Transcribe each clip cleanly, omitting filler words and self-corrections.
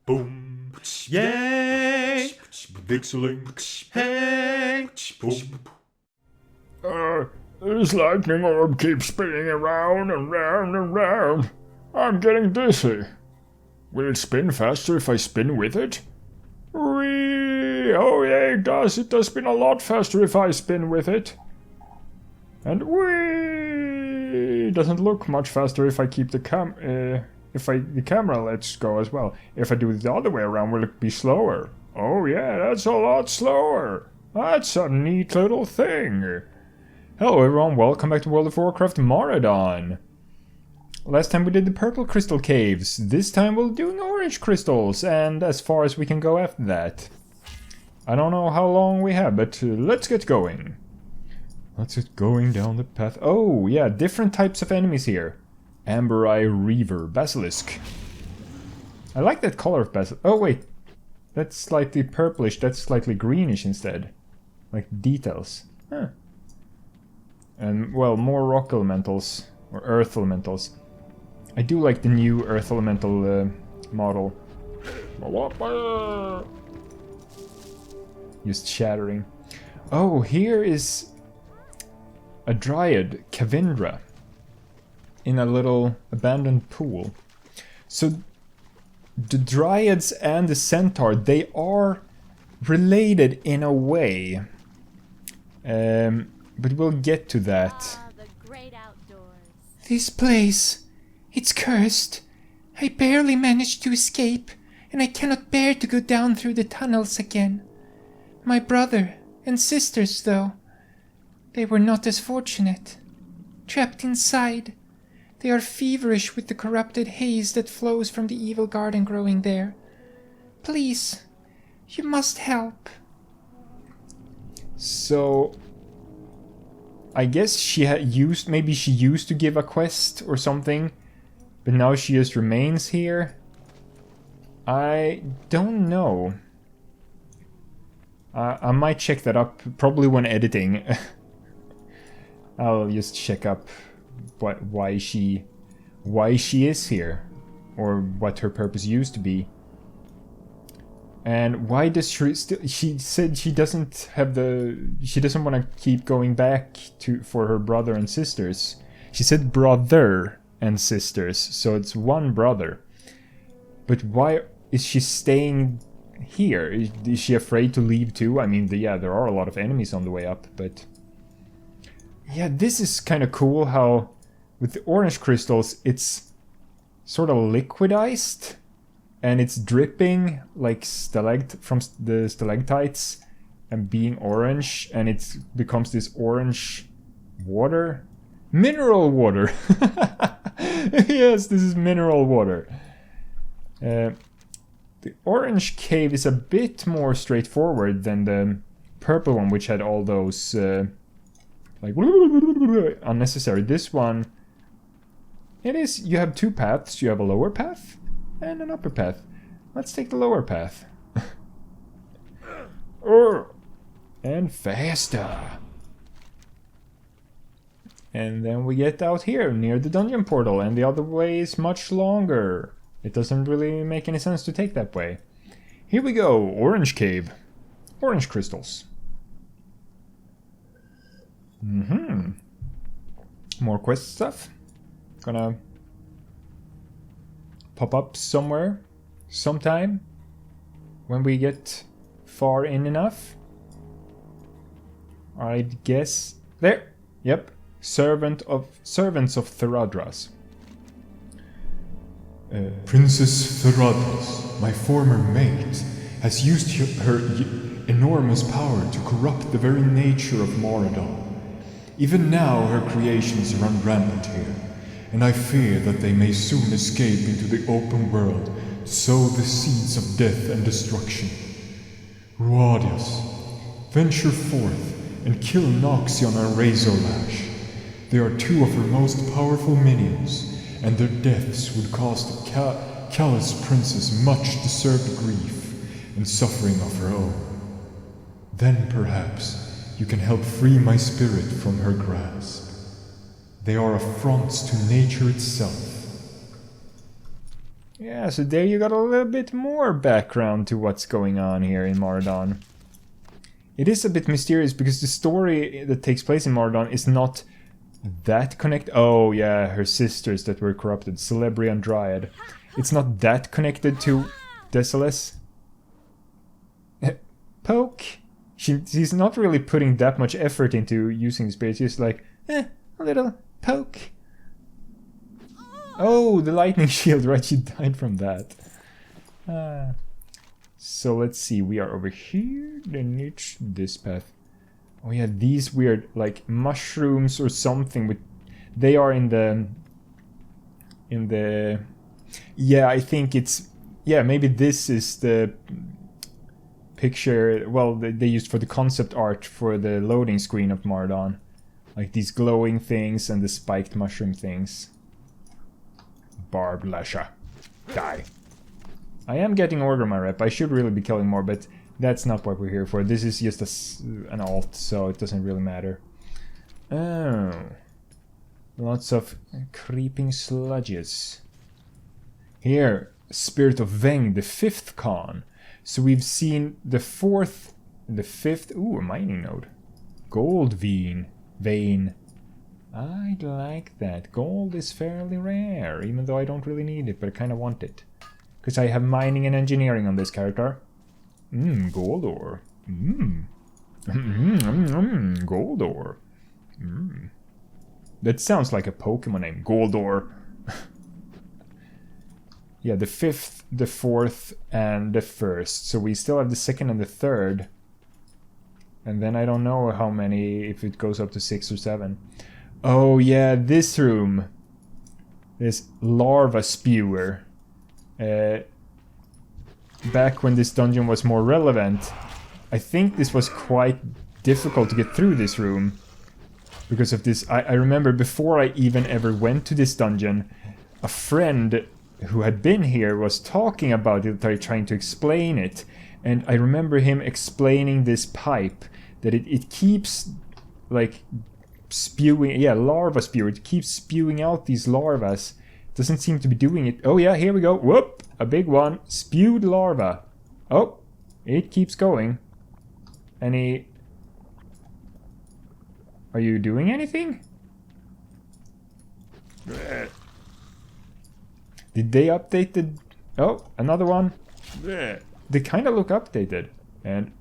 Boom. Yay! VikzeLink. Hey! Boom. This lightning orb keeps spinning around and round and round. I'm getting dizzy. Will it spin faster if I spin with it? Whee! Oh yeah, it does. It does spin a lot faster if I spin with it. And whee! It doesn't look much faster if I keep the the camera lets go as well. If I do it the other way around, will it be slower? Oh yeah, that's a lot slower. That's a neat little thing. Hello everyone, welcome back to World of Warcraft Mauradon. Last time we did the purple crystal caves. This time we'll do the orange crystals, and as far as we can go after that. I don't know how long we have, but let's get going. Let's get going down the path. Oh yeah, different types of enemies here. Amber Eye Reaver, Basilisk. I like that color of Basilisk. Oh wait, that's slightly purplish, that's slightly greenish instead. Like details. Huh. And well, more rock elementals, or earth elementals. I do like the new earth elemental model. Just shattering. Oh, here is a dryad, Kavindra, in a little abandoned pool. So the dryads and the centaur, they are related in a way. But we'll get to that. The great outdoors. This place, it's cursed. I barely managed to escape, and I cannot bear to go down through the tunnels again. My brother and sisters, though, they were not as fortunate. Trapped inside, they are feverish with the corrupted haze that flows from the evil garden growing there. Please, you must help. So I guess she had maybe she used to give a quest or something, but now she just remains here. I don't know. I might check that up, probably when editing. I'll just check up why she is here, or what her purpose used to be. And why does she said she doesn't want to keep going back for her brother and sisters. She said brother and sisters, so it's one brother. But why is she staying here? Is she afraid to leave too? I mean, yeah, there are a lot of enemies on the way up, but yeah, this is kind of cool how with the orange crystals it's sort of liquidized. And it's dripping like from the stalactites and being orange, and it becomes this orange water. Mineral water! Yes, this is mineral water. The orange cave is a bit more straightforward than the purple one, which had all those like unnecessary. This one, it is, you have two paths. You have a lower path and an upper path. Let's take the lower path. And faster. And then we get out here near the dungeon portal, and the other way is much longer. It doesn't really make any sense to take that way. Here we go, orange cave. Orange crystals. More quest stuff. Gonna pop up somewhere, sometime, when we get far in enough. I'd guess there. Yep, servants of Theradras. Princess Theradras, my former mate, has used her enormous power to corrupt the very nature of Mauradon. Even now, her creations run rampant here, and I fear that they may soon escape into the open world to sow the seeds of death and destruction. Ruadius, venture forth and kill Noxion and Razorlash. They are two of her most powerful minions, and their deaths would cause the callous princess much deserved grief and suffering of her own. Then perhaps you can help free my spirit from her grasp. They are affronts to nature itself. Yeah, so there you got a little bit more background to what's going on here in Mauradon. It is a bit mysterious because the story that takes place in Mauradon is not that connected. Oh yeah, her sisters that were corrupted, Celebrian and Dryad. It's not that connected to Desolace. Poke. She's not really putting that much effort into using spirits. She's like, a little poke. Oh, the lightning shield, right? She died from that. So let's see, we are over here, then it's this path. Oh yeah, these weird, like, mushrooms or something with... They are in the... Yeah, I think it's... Yeah, maybe this is the picture, well, they used for the concept art for the loading screen of Mauradon. Like these glowing things and the spiked mushroom things. Barbed Lasher. Die. I am getting order my rep. I should really be killing more, but that's not what we're here for. This is just an alt, so it doesn't really matter. Oh. Lots of creeping sludges. Here, Spirit of Veng, the 5th con. So we've seen the 4th, the 5th... Ooh, a mining node. Gold vein. I'd like that. Gold is fairly rare, even though I don't really need it, but I kind of want it. Because I have mining and engineering on this character. Gold ore. Gold ore. That sounds like a Pokemon name. Gold ore. Yeah, the 5th, the 4th, and the 1st. So we still have the 2nd and the 3rd. And then I don't know how many, if it goes up to 6 or 7. Oh yeah, this room. This Larva Spewer. Back when this dungeon was more relevant, I think this was quite difficult to get through this room. Because of this, I remember before I even ever went to this dungeon, a friend who had been here was talking about it, trying to explain it. And I remember him explaining this pipe, that it keeps, like, spewing, yeah, Larva Spirit, it keeps spewing out these larvas. Doesn't seem to be doing it. Oh yeah, here we go. Whoop! A big one. Spewed larva. Oh, it keeps going. Any... Are you doing anything? Did they update the... Oh, another one. They kind of look updated. And...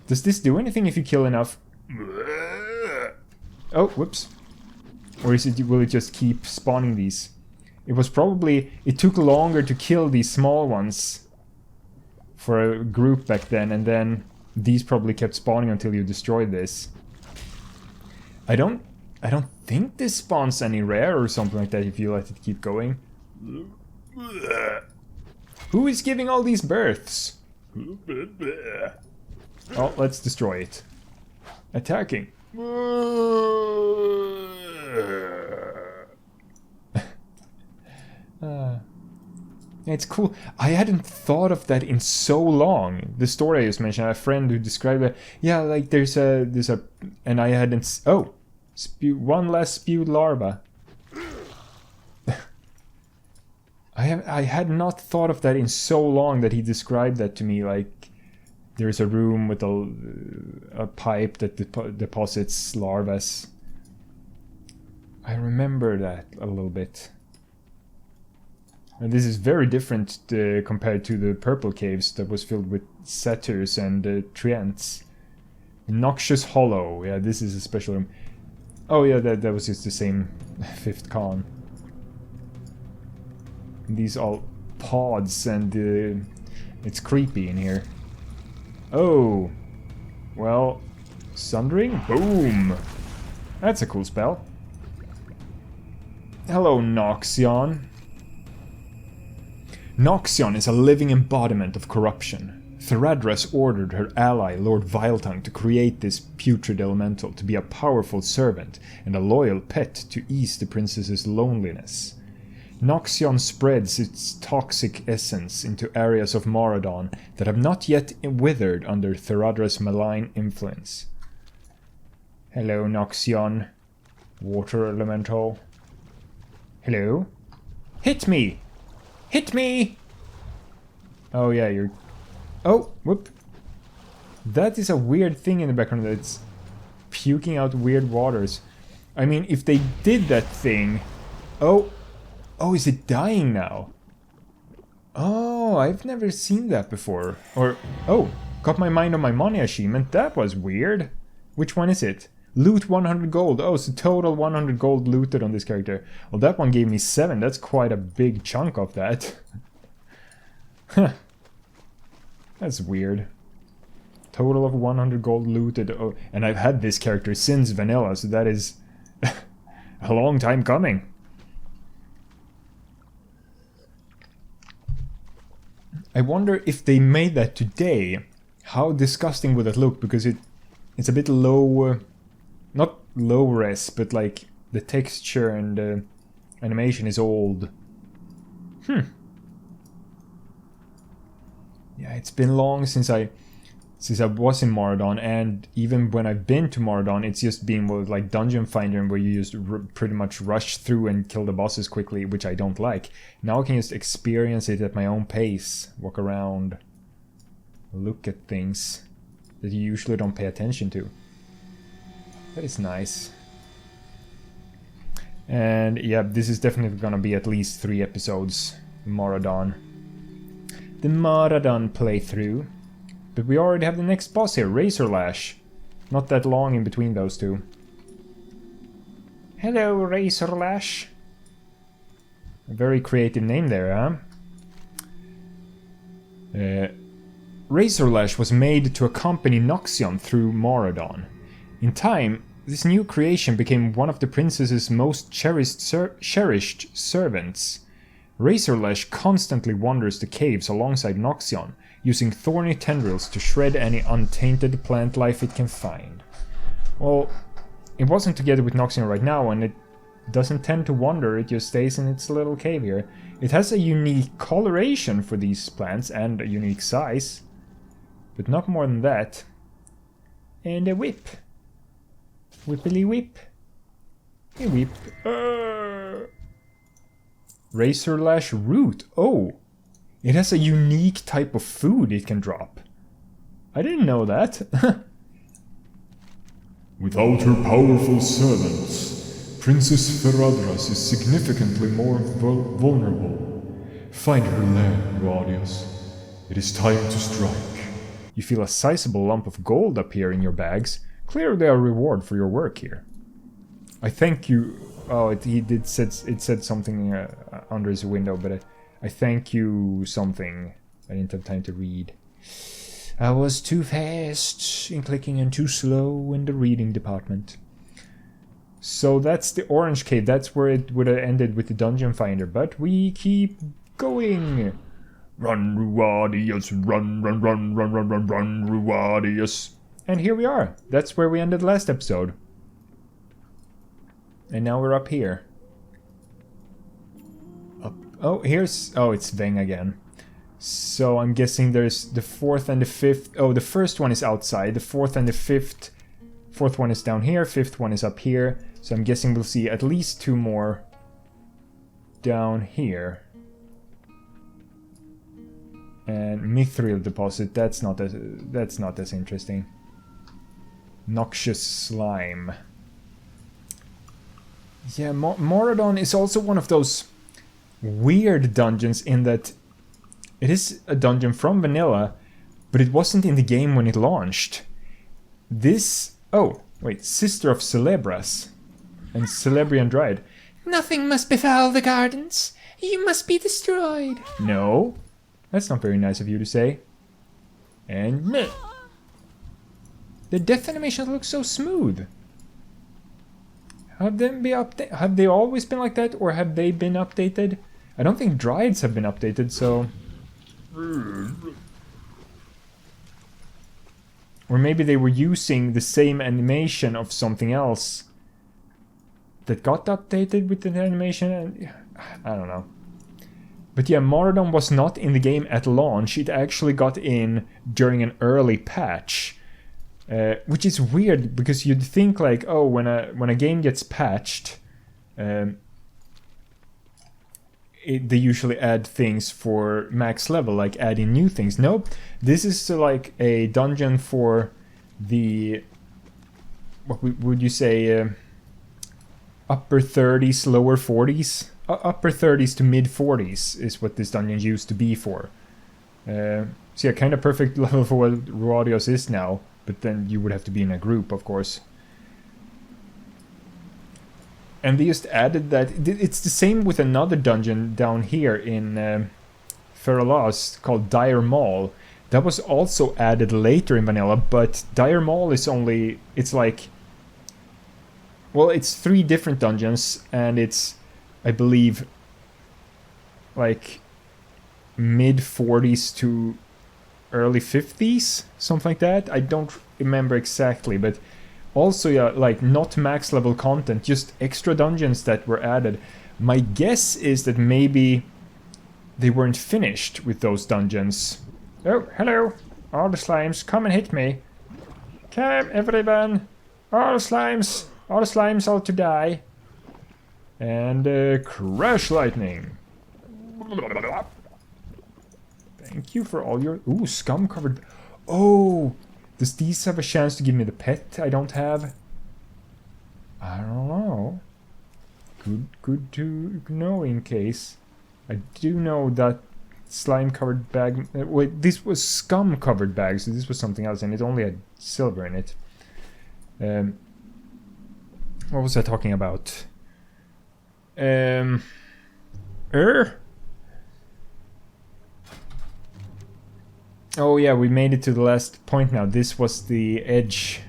Does this do anything if you kill enough? Oh, whoops. Or will it just keep spawning these? It was probably... It took longer to kill these small ones for a group back then, and then these probably kept spawning until you destroyed this. I don't think this spawns any rare or something like that if you let it keep going. Who is giving all these births? Oh, let's destroy it. Attacking. It's cool. I hadn't thought of that in so long. The story I just mentioned, a friend who described it. Yeah, like there's a, and I hadn't. Oh, one less spewed larva. I had not thought of that in so long that he described that to me. Like there's a room with a pipe that deposits larvas. I remember that a little bit. And this is very different compared to the purple caves that was filled with satyrs and treants. Noxious Hollow. Yeah, this is a special room. Oh yeah, that was just the same 5th con. These all pods and it's creepy in here. Oh, well, Sundering? Boom! That's a cool spell. Hello, Noxion. Noxion is a living embodiment of corruption. Theradras ordered her ally, Lord Viletongue, to create this putrid elemental to be a powerful servant and a loyal pet to ease the princess's loneliness. Noxion spreads its toxic essence into areas of Mauradon that have not yet withered under Theradras' malign influence. Hello, Noxion. Water elemental. Hello? Hit me! Hit me! Oh yeah, you're... Oh, whoop. That is a weird thing in the background that's puking out weird waters. I mean, if they did that thing... Oh! Oh, is it dying now? Oh, I've never seen that before. Or... Oh! Got my mind on my money achievement. That was weird. Which one is it? Loot 100 gold. Oh, so total 100 gold looted on this character. Well, that one gave me 7. That's quite a big chunk of that. Huh. That's weird. Total of 100 gold looted. Oh, and I've had this character since vanilla, so that is a long time coming. I wonder if they made that today, how disgusting would that look? Because it's a bit low, not low res, but like the texture and the animation is old. Yeah, it's been long since I was in Mauradon, and even when I've been to Mauradon, it's just been with like Dungeon Finder, where you just pretty much rush through and kill the bosses quickly, which I don't like. Now I can just experience it at my own pace, walk around, look at things that you usually don't pay attention to. That is nice. And yeah, this is definitely gonna be at least 3 episodes, Mauradon. The Mauradon playthrough. But we already have the next boss here, Razorlash. Not that long in between those two. Hello, Razorlash. A very creative name there, huh? Razorlash was made to accompany Noxion through Mauradon. In time, this new creation became one of the princess's most cherished servants. Razorlash constantly wanders the caves alongside Noxion, using thorny tendrils to shred any untainted plant life it can find. Well, it wasn't together with Noxion right now, and it doesn't tend to wander, it just stays in its little cave here. It has a unique coloration for these plants, and a unique size. But not more than that. And a whip. Whippily whip. A whip. Razorlash root. Oh! It has a unique type of food it can drop. I didn't know that. Without her powerful servants, Princess Theradras is significantly more vulnerable. Find her lair, Radius. It is time to strike. You feel a sizable lump of gold appear in your bags. Clearly a reward for your work here. I thank you... Oh, it said something under his window, but I thank you something. I didn't have time to read. I was too fast in clicking and too slow in the reading department. So that's the orange cave. That's where it would have ended with the dungeon finder. But we keep going. Run, Ruadius, run, run, run, run, run, run, run, Ruadius. And here we are. That's where we ended last episode. And now we're up here. Up. Oh, here's... Oh, it's Veng again. So I'm guessing there's the 4th and the 5th... Oh, the first one is outside. The 4th and the 5th... 4th one is down here. 5th one is up here. So I'm guessing we'll see at least 2 more down here. And Mithril deposit. That's not as interesting. Noxious slime. Yeah, Mauradon is also one of those weird dungeons in that it is a dungeon from vanilla, but it wasn't in the game when it launched. This... Oh, wait. Sister of Celebras and Celebrian Druid. Nothing must befall the gardens. You must be destroyed. No. That's not very nice of you to say. And meh. The death animations look so smooth. Have they always been like that, or have they been updated? I don't think Druids have been updated, so... Or maybe they were using the same animation of something else that got updated with the animation, and I don't know. But yeah, Mauradon was not in the game at launch. It actually got in during an early patch. Which is weird, because you'd think like, oh, when a game gets patched, it they usually add things for max level, like adding new things. Nope, this is like a dungeon for the, what would you say, upper 30s, lower 40s? Upper 30s to mid 40s is what this dungeon used to be for. So yeah, kind of perfect level for what Radios is now, but then you would have to be in a group, of course. And they just added that. It's the same with another dungeon down here in Ferralas called Dire Maul. That was also added later in vanilla, but Dire Maul is only, it's like, well, it's 3 different dungeons, and it's, I believe, like mid 40s to early 50s, something like that. I don't remember exactly, but also, yeah, like not max level content, just extra dungeons that were added. My guess is that maybe they weren't finished with those dungeons. Oh, hello, all the slimes, come and hit me. Come, everyone, all the slimes are to die. And crash lightning. Thank you for all your... Ooh, scum covered... Oh! Does these have a chance to give me the pet I don't have? I don't know. Good to know in case. I do know that slime covered bag... wait, this was scum covered bag, so this was something else, and it only had silver in it. What was I talking about? Oh yeah, we made it to the last point now. This was the edge.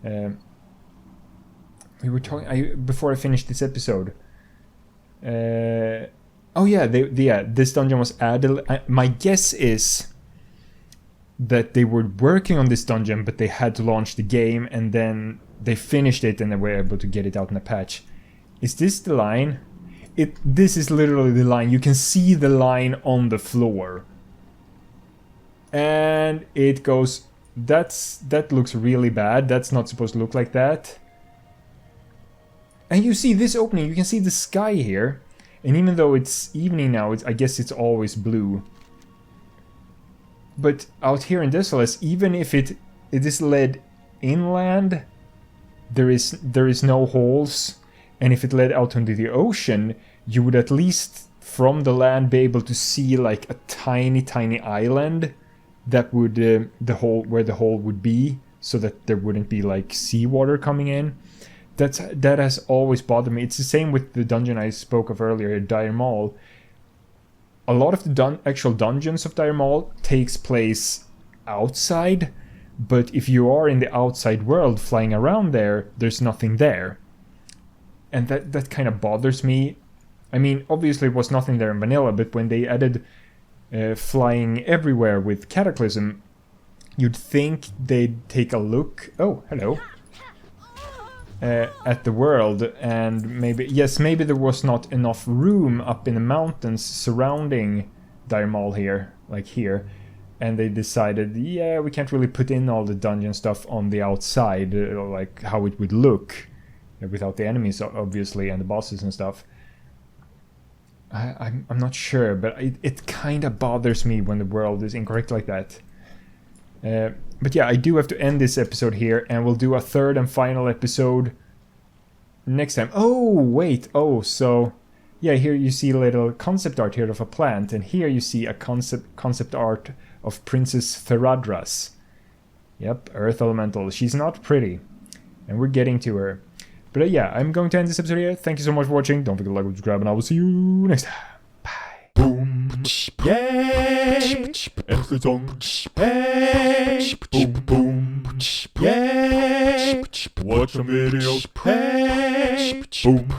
We were talking before I finished this episode. Oh yeah, this dungeon was added. My guess is that they were working on this dungeon, but they had to launch the game, and then they finished it, and they were able to get it out in a patch. Is this the line? This is literally the line. You can see the line on the floor. And it goes, that looks really bad. That's not supposed to look like that. And you see this opening, you can see the sky here. And even though it's evening now, I guess it's always blue. But out here in Desolace, even if it is led inland, there is no holes. And if it led out into the ocean, you would at least from the land be able to see like a tiny island. That would where the hole would be, so that there wouldn't be like seawater coming in. That has always bothered me. It's the same with the dungeon I spoke of earlier, Dire Maul. A lot of the actual dungeons of Dire Maul takes place outside, but if you are in the outside world flying around there, there's nothing there, and that kind of bothers me. I mean, obviously it was nothing there in vanilla, but when they added flying everywhere with Cataclysm, you'd think they'd take a look, oh, hello, at the world, and maybe there was not enough room up in the mountains surrounding Dire Maul here, like here, and they decided, yeah, we can't really put in all the dungeon stuff on the outside, like how it would look, without the enemies, obviously, and the bosses and stuff. I'm not sure, but it kind of bothers me when the world is incorrect like that. But yeah, I do have to end this episode here, and we'll do a third and final episode next time. Oh, wait. Oh, so... yeah, here you see a little concept art here of a plant, and here you see a concept art of Princess Theradras. Yep, Earth Elemental. She's not pretty, and we're getting to her. But yeah, I'm going to end this episode here. Thank you so much for watching. Don't forget to like, subscribe, and I will see you next time. Bye. Boom, yay, and the song, hey, boom, yay, watch some videos, hey, boom,